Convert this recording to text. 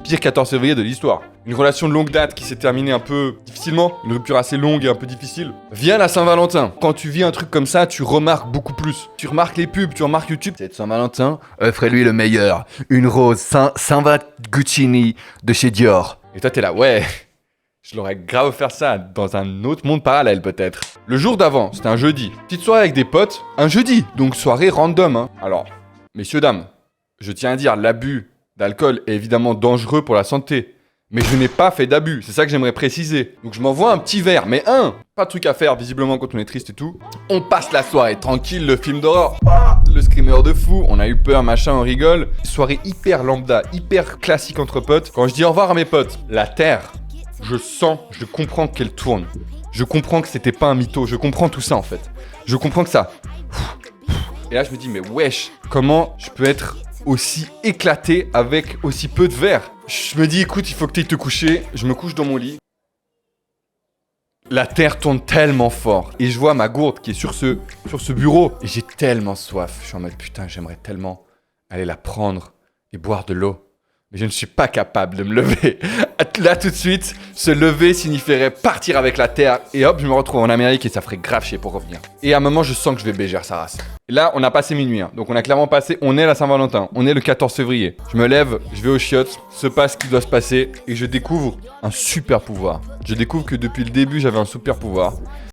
pire 14 février de l'histoire. Une relation de longue date qui s'est terminée un peu difficilement, une rupture assez longue et un peu difficile. Vient la Saint-Valentin. Quand tu vis un truc comme ça, tu remarques beaucoup plus. Tu remarques les pubs, tu remarques YouTube. Cette Saint-Valentin, offrez-lui le meilleur. Une rose Saint-Va Guccini de chez Dior. Et toi, t'es là, ouais, je l'aurais grave offert ça dans un autre monde parallèle peut-être. Le jour d'avant, c'était un jeudi. Petite soirée avec des potes, un jeudi, donc soirée random. Hein. Alors, messieurs, dames, je tiens à dire, l'abus d'alcool est évidemment dangereux pour la santé. Mais je n'ai pas fait d'abus, c'est ça que j'aimerais préciser. Donc je m'envoie un petit verre, mais pas de truc à faire visiblement quand on est triste et tout. On passe la soirée tranquille, le film d'horreur, le screamer de fou, on a eu peur, machin, on rigole. Soirée hyper lambda, hyper classique entre potes. Quand je dis au revoir à mes potes, la terre, je comprends qu'elle tourne. Je comprends que c'était pas un mytho, je comprends tout ça en fait. Je comprends que ça... Et là je me dis, mais wesh, comment je peux être aussi éclaté avec aussi peu de verre? Je me dis, écoute, il faut que tu ailles te coucher. Je me couche dans mon lit. La terre tourne tellement fort. Et je vois ma gourde qui est sur ce bureau. Et j'ai tellement soif. Je suis en mode, putain, j'aimerais tellement aller la prendre et boire de l'eau. Mais je ne suis pas capable de me lever. Là, tout de suite, se lever signifierait partir avec la terre. Et hop, je me retrouve en Amérique et ça ferait grave chier pour revenir. Et à un moment, je sens que je vais bégère sa race. Et là, on a passé minuit. Hein. Donc, on a clairement passé... On est à la Saint-Valentin. On est le 14 février. Je me lève, je vais aux chiottes, se passe ce qui doit se passer. Et je découvre un super pouvoir. Je découvre que depuis le début, j'avais un super pouvoir.